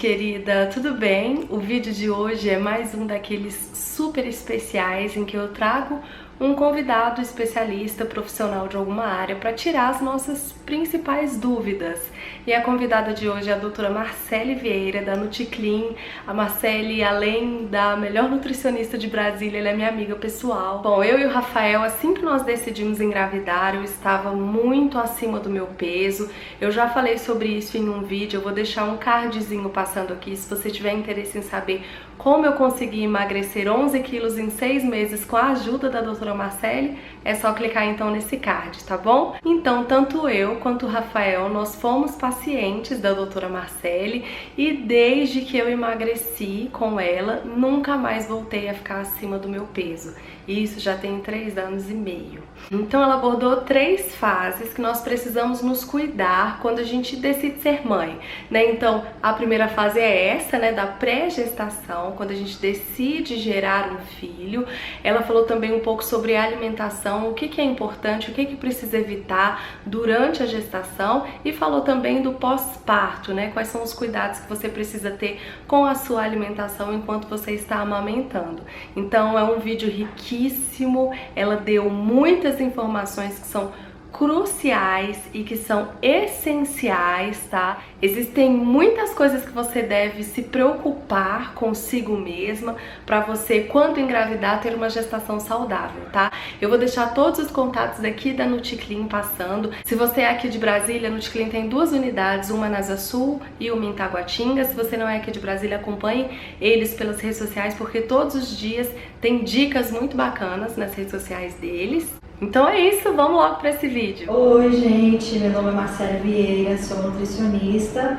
querida, tudo bem? O vídeo de hoje é mais um daqueles super especiais em que eu trago um convidado especialista, profissional de alguma área, para tirar as nossas principais dúvidas. E a convidada de hoje é a doutora Marcele Vieira, da NutriClean. A Marcele, além da melhor nutricionista de Brasília, ela é minha amiga pessoal. Bom, eu e o Rafael, assim que nós decidimos engravidar, eu estava muito acima do meu peso. Eu já falei sobre isso em um vídeo, eu vou deixar um cardzinho passando aqui, se você tiver interesse em saber como eu consegui emagrecer 11 quilos em 6 meses com a ajuda da doutora Marcele, é só clicar então nesse card, tá bom? Então, tanto eu quanto o Rafael, nós fomos pacientes da doutora Marcele e desde que eu emagreci com ela, nunca mais voltei a ficar acima do meu peso. E isso já tem 3 anos e meio. Então ela abordou 3 fases que nós precisamos nos cuidar quando a gente decide ser mãe, né? Então, a primeira fase é essa, né, da pré-gestação, quando a gente decide gerar um filho. Ela falou também um pouco sobre a alimentação, o que é importante, o que precisa evitar durante a gestação, e falou também do pós-parto, né? Quais são os cuidados que você precisa ter com a sua alimentação enquanto você está amamentando. Então é um vídeo riquíssimo, ela deu muitas informações que são cruciais e que são essenciais, tá? Existem muitas coisas que você deve se preocupar consigo mesma para você, quando engravidar, ter uma gestação saudável, tá? Eu vou deixar todos os contatos aqui da NutriClean passando. Se você é aqui de Brasília, a NutriClean tem 2 unidades, uma na Asa Sul e uma em Taguatinga. Se você não é aqui de Brasília, acompanhe eles pelas redes sociais, porque todos os dias tem dicas muito bacanas nas redes sociais deles. Então é isso, vamos logo para esse vídeo. Oi gente, meu nome é Marcele Vieira, sou nutricionista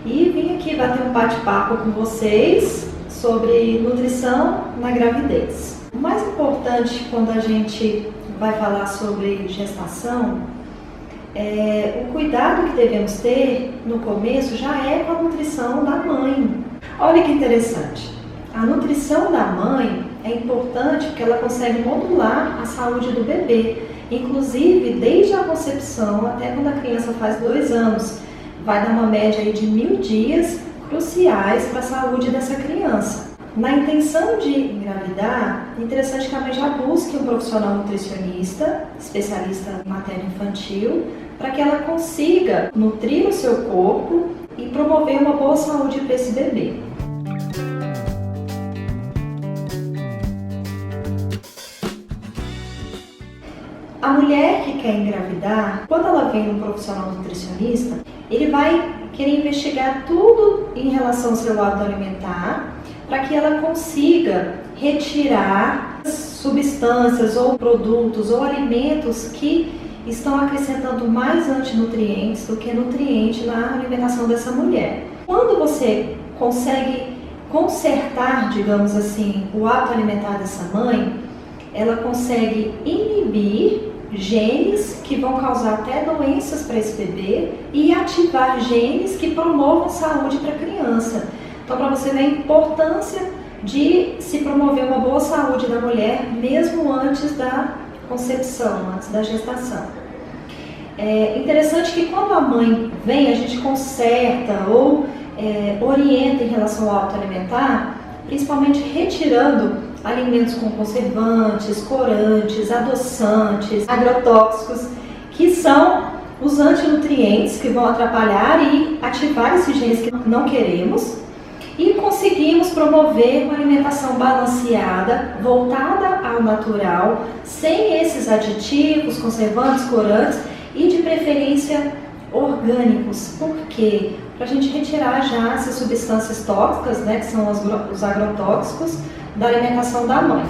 e vim aqui bater um bate-papo com vocês sobre nutrição na gravidez. O mais importante quando a gente vai falar sobre gestação é o cuidado que devemos ter no começo já é com a nutrição da mãe. Olha que interessante, a nutrição da mãe é importante porque ela consegue modular a saúde do bebê, inclusive desde a concepção até quando a criança faz 2 anos. Vai dar uma média aí de 1000 dias cruciais para a saúde dessa criança. Na intenção de engravidar, é interessante que a mãe já busque um profissional nutricionista, especialista em materno-infantil, para que ela consiga nutrir o seu corpo e promover uma boa saúde para esse bebê. A mulher que quer engravidar, quando ela vem num profissional nutricionista, ele vai querer investigar tudo em relação ao seu hábito alimentar, para que ela consiga retirar substâncias ou produtos ou alimentos que estão acrescentando mais antinutrientes do que nutriente na alimentação dessa mulher. Quando você consegue consertar, digamos assim, o hábito alimentar dessa mãe, ela consegue inibir genes que vão causar até doenças para esse bebê e ativar genes que promovam saúde para a criança. Então, para você ver a importância de se promover uma boa saúde da mulher mesmo antes da concepção, antes da gestação. É interessante que quando a mãe vem, a gente conserta ou orienta em relação ao hábito alimentar, principalmente retirando alimentos com conservantes, corantes, adoçantes, agrotóxicos, que são os antinutrientes que vão atrapalhar e ativar esses genes que não queremos, e conseguimos promover uma alimentação balanceada, voltada ao natural, sem esses aditivos, conservantes, corantes e de preferência orgânicos. Por quê? Para a gente retirar já essas substâncias tóxicas, né, que são os agrotóxicos, da alimentação da mãe.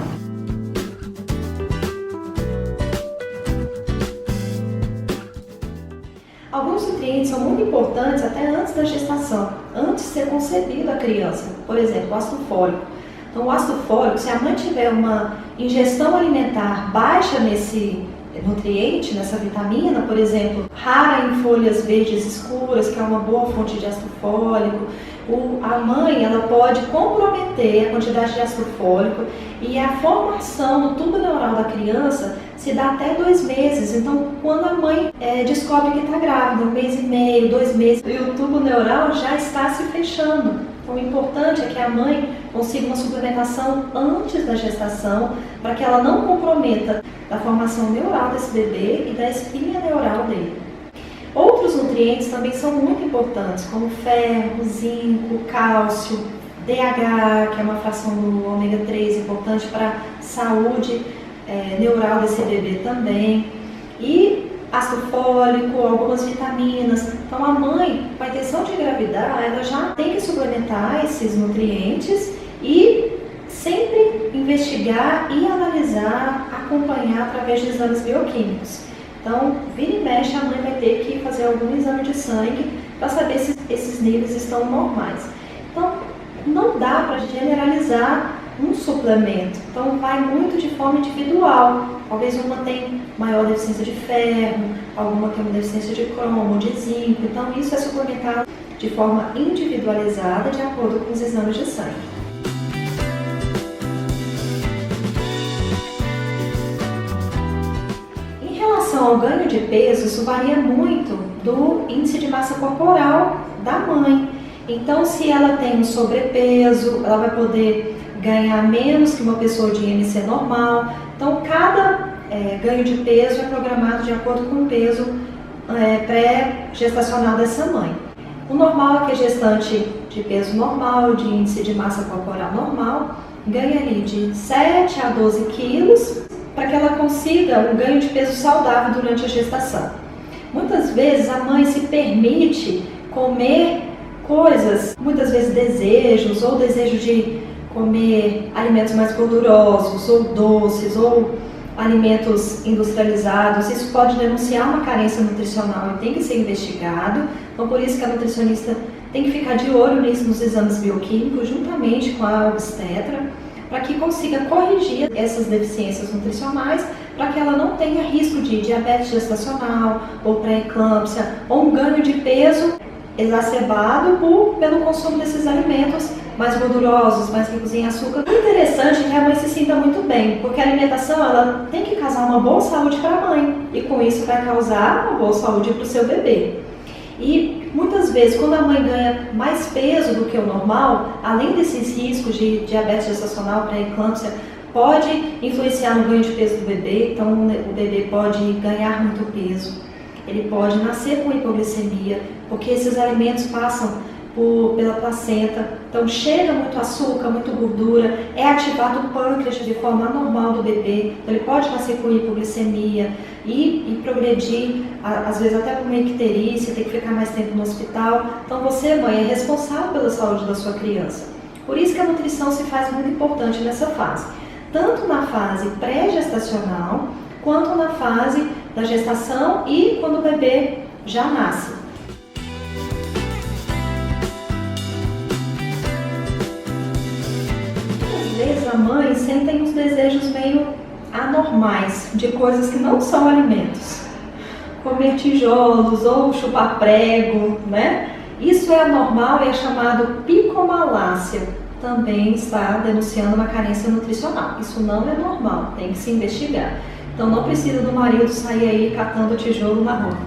Alguns nutrientes são muito importantes até antes da gestação, antes de ser concebida a criança. Por exemplo, o ácido fólico. Então, o ácido fólico, se a mãe tiver uma ingestão alimentar baixa nesse nutriente, nessa vitamina, por exemplo, rara em folhas verdes escuras, que é uma boa fonte de ácido fólico, a mãe ela pode comprometer a quantidade de ácido fólico e a formação do tubo neural da criança se dá até 2 meses. Então, quando a mãe descobre que está grávida, 1 mês e meio, 2 meses, e o tubo neural já está se fechando. Então, o importante é que a mãe consiga uma suplementação antes da gestação, para que ela não comprometa a formação neural desse bebê e da espinha neural dele. Outros nutrientes também são muito importantes, como ferro, zinco, cálcio, DH, que é uma fração do ômega 3 importante para a saúde neural desse bebê também, e ácido fólico, algumas vitaminas. Então a mãe, com a intenção de engravidar, ela já tem que suplementar esses nutrientes e sempre investigar e analisar, acompanhar através de exames bioquímicos. Então, vira e mexe, a mãe vai ter que fazer algum exame de sangue para saber se esses níveis estão normais. Então, não dá para generalizar um suplemento. Então, vai muito de forma individual. Talvez uma tenha maior deficiência de ferro, alguma tem uma deficiência de cromo, de zinco. Então, isso é suplementado de forma individualizada, de acordo com os exames de sangue. Ao ganho de peso, isso varia muito do índice de massa corporal da mãe. Então, se ela tem um sobrepeso, ela vai poder ganhar menos que uma pessoa de IMC normal. Então, cada ganho de peso é programado de acordo com o peso pré-gestacional dessa mãe. O normal é que a gestante de peso normal, de índice de massa corporal normal, ganha ali de 7 a 12 quilos, para que ela consiga um ganho de peso saudável durante a gestação. Muitas vezes a mãe se permite comer coisas, muitas vezes desejos, ou desejo de comer alimentos mais gordurosos, ou doces, ou alimentos industrializados. Isso pode denunciar uma carência nutricional e tem que ser investigado. Então, por isso que a nutricionista tem que ficar de olho nisso nos exames bioquímicos, juntamente com a obstetra, para que consiga corrigir essas deficiências nutricionais, para que ela não tenha risco de diabetes gestacional, ou pré-eclâmpsia, ou um ganho de peso exacerbado pelo consumo desses alimentos mais gordurosos, mais ricos em açúcar. O interessante é que a mãe se sinta muito bem, porque a alimentação ela tem que causar uma boa saúde para a mãe, e com isso vai causar uma boa saúde para o seu bebê. E muitas vezes, quando a mãe ganha mais peso do que o normal, além desses riscos de diabetes gestacional, pré-eclâmpsia, pode influenciar no ganho de peso do bebê. Então, o bebê pode ganhar muito peso, ele pode nascer com hipoglicemia, porque esses alimentos passam pela placenta, então chega muito açúcar, muito gordura, é ativado o pâncreas de forma anormal do bebê, então ele pode nascer com hipoglicemia e progredir, às vezes até com uma icterícia, ter que ficar mais tempo no hospital. Então você, mãe, é responsável pela saúde da sua criança. Por isso que a nutrição se faz muito importante nessa fase, tanto na fase pré-gestacional, quanto na fase da gestação e quando o bebê já nasce. Às vezes a mãe sentem uns desejos meio anormais de coisas que não são alimentos. Comer tijolos ou chupar prego, né? Isso é anormal e é chamado picomalácia. Também está denunciando uma carência nutricional. Isso não é normal, tem que se investigar. Então não precisa do marido sair aí catando tijolo na rua.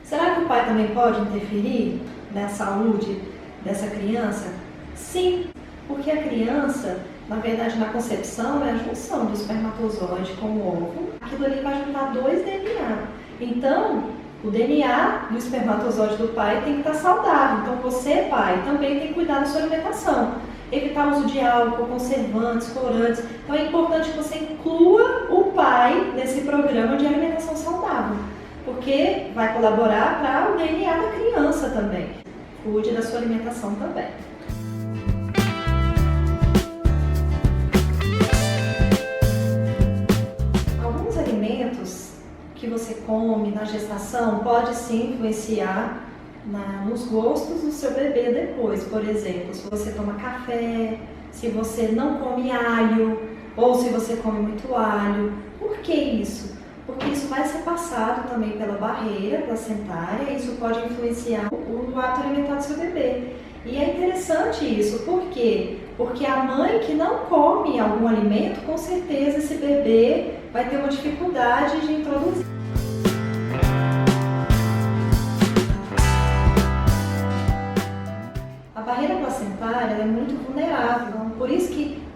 Será que o pai também pode interferir na saúde dessa criança? Sim, porque a criança, na verdade, na concepção, é a junção do espermatozoide com o óvulo. Aquilo ali vai juntar dois DNA. Então, o DNA do espermatozoide do pai tem que estar saudável. Então, você, pai, também tem que cuidar da sua alimentação. Evitar o uso de álcool, conservantes, corantes. Então, é importante que você inclua o pai nesse programa de alimentação saudável, porque vai colaborar para o DNA da criança também. Cuide da sua alimentação também. Alguns alimentos que você come na gestação pode sim influenciar nos gostos do seu bebê depois. Por exemplo, se você toma café, se você não come alho, ou se você come muito alho. Por que isso? Porque isso vai ser passado também pela barreira placentária e isso pode influenciar o hábito alimentar do seu bebê. E é interessante isso, por quê? Porque a mãe que não come algum alimento, com certeza esse bebê vai ter uma dificuldade de introduzir.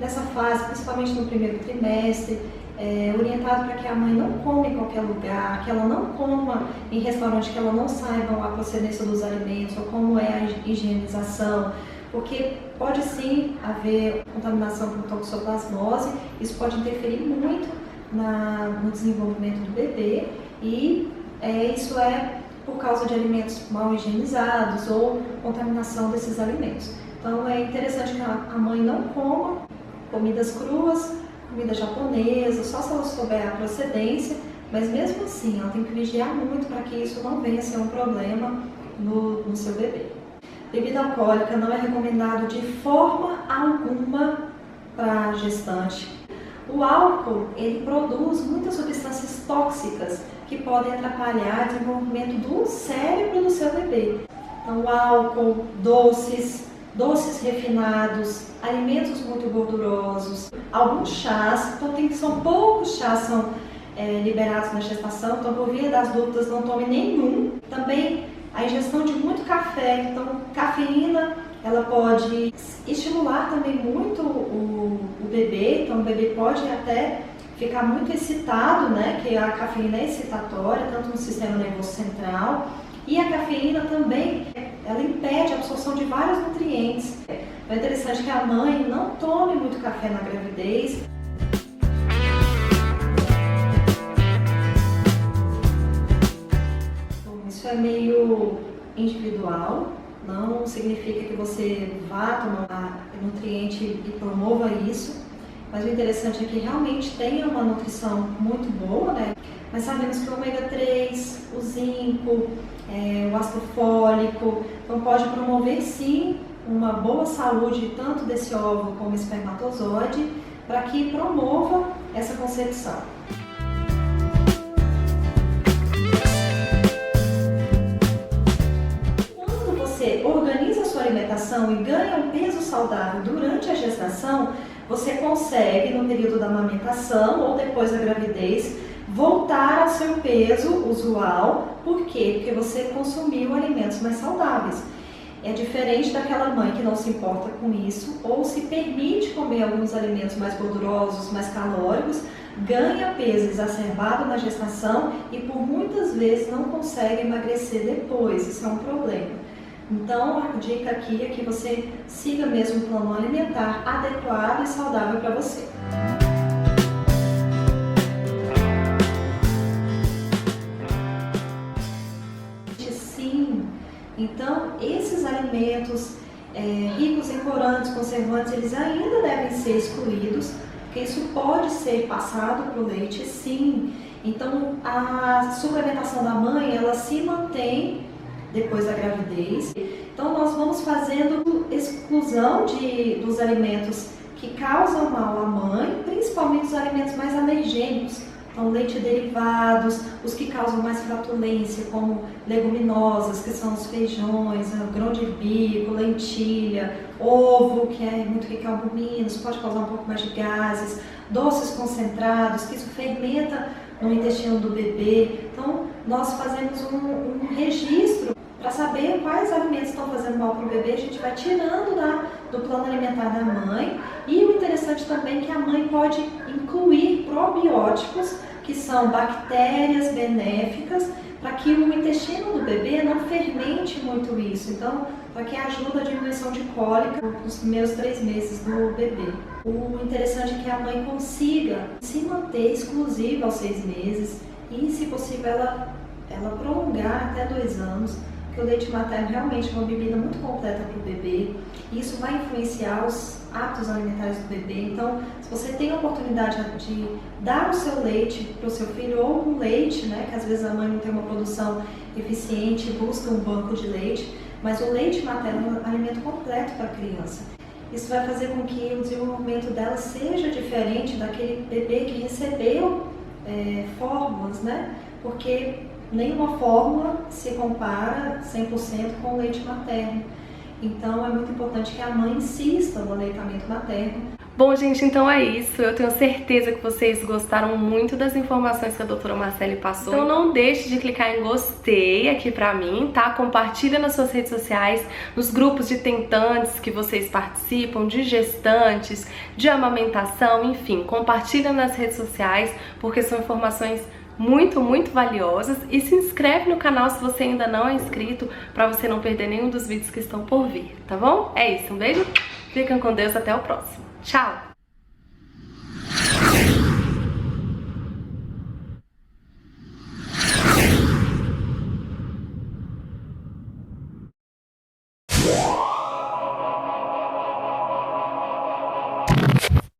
nessa fase, principalmente no primeiro trimestre, orientado para que a mãe não coma em qualquer lugar, que ela não coma em restaurante que ela não saiba a procedência dos alimentos ou como é a higienização, porque pode sim haver contaminação por toxoplasmose, isso pode interferir muito no desenvolvimento do bebê e isso é por causa de alimentos mal higienizados ou contaminação desses alimentos. Então é interessante que a mãe não coma comidas cruas, comida japonesa, só se ela souber a procedência, mas mesmo assim ela tem que vigiar muito para que isso não venha a ser um problema no seu bebê. Bebida alcoólica não é recomendado de forma alguma para gestante. O álcool, ele produz muitas substâncias tóxicas que podem atrapalhar o desenvolvimento do cérebro do seu bebê. Então, o álcool, doces refinados, alimentos muito gordurosos, alguns chás, então são poucos chás são liberados na gestação, então por via das dúvidas não tome nenhum. Também a ingestão de muito café, então cafeína, ela pode estimular também muito o bebê, então o bebê pode até ficar muito excitado, né, que a cafeína é excitatória, tanto no sistema nervoso central, e a cafeína também, ela impede a absorção de vários nutrientes. É interessante que a mãe não tome muito café na gravidez. Isso é meio individual, não significa que você vá tomar nutriente e promova isso, mas o interessante é que realmente tenha uma nutrição muito boa, né? Mas sabemos que o ômega 3, o zinco, o ácido fólico, então pode promover sim uma boa saúde tanto desse óvulo como espermatozoide, para que promova essa concepção. Quando você organiza a sua alimentação e ganha um peso saudável durante a gestação, você consegue, no período da amamentação ou depois da gravidez, voltar ao seu peso usual. Por quê? Porque você consumiu alimentos mais saudáveis. É diferente daquela mãe que não se importa com isso ou se permite comer alguns alimentos mais gordurosos, mais calóricos, ganha peso exacerbado na gestação e por muitas vezes não consegue emagrecer depois. Isso é um problema. Então, a dica aqui é que você siga mesmo um plano alimentar adequado e saudável para você. Sim, então esses alimentos ricos em corantes, conservantes, eles ainda devem ser excluídos, porque isso pode ser passado para o leite, sim. Então, a suplementação da mãe, ela se mantém depois da gravidez. Então nós vamos fazendo exclusão dos alimentos que causam mal à mãe, principalmente os alimentos mais alergênicos, então leite derivados, os que causam mais flatulência, como leguminosas, que são os feijões, grão de bico, lentilha, ovo, que é muito rico em albuminos, pode causar um pouco mais de gases, doces concentrados, que isso fermenta no intestino do bebê. Então nós fazemos um registro para saber quais alimentos estão fazendo mal para o bebê, a gente vai tirando do plano alimentar da mãe. E o interessante também é que a mãe pode incluir probióticos, que são bactérias benéficas, para que o intestino do bebê não fermente muito isso. Então, para que ajuda a diminuição de cólica nos primeiros 3 meses do bebê. O interessante é que a mãe consiga se manter exclusiva aos 6 meses e, se possível, ela prolongar até 2 anos. Porque o leite materno realmente é uma bebida muito completa para o bebê e isso vai influenciar os hábitos alimentares do bebê. Então, se você tem a oportunidade de dar o seu leite para o seu filho ou um leite, né, que às vezes a mãe não tem uma produção eficiente, busca um banco de leite, mas o leite materno é um alimento completo para a criança. Isso vai fazer com que o desenvolvimento dela seja diferente daquele bebê que recebeu fórmulas, né? Porque nenhuma fórmula se compara 100% com o leite materno. Então é muito importante que a mãe insista no aleitamento materno. Bom, gente, então é isso. Eu tenho certeza que vocês gostaram muito das informações que a doutora Marcele passou. Então não deixe de clicar em gostei aqui pra mim, tá? Compartilha nas suas redes sociais, nos grupos de tentantes que vocês participam, de gestantes, de amamentação, enfim. Compartilha nas redes sociais, porque são informações muito valiosas. E se inscreve no canal se você ainda não é inscrito, pra você não perder nenhum dos vídeos que estão por vir, tá bom? É isso, um beijo, fiquem com Deus, até o próximo. Tchau!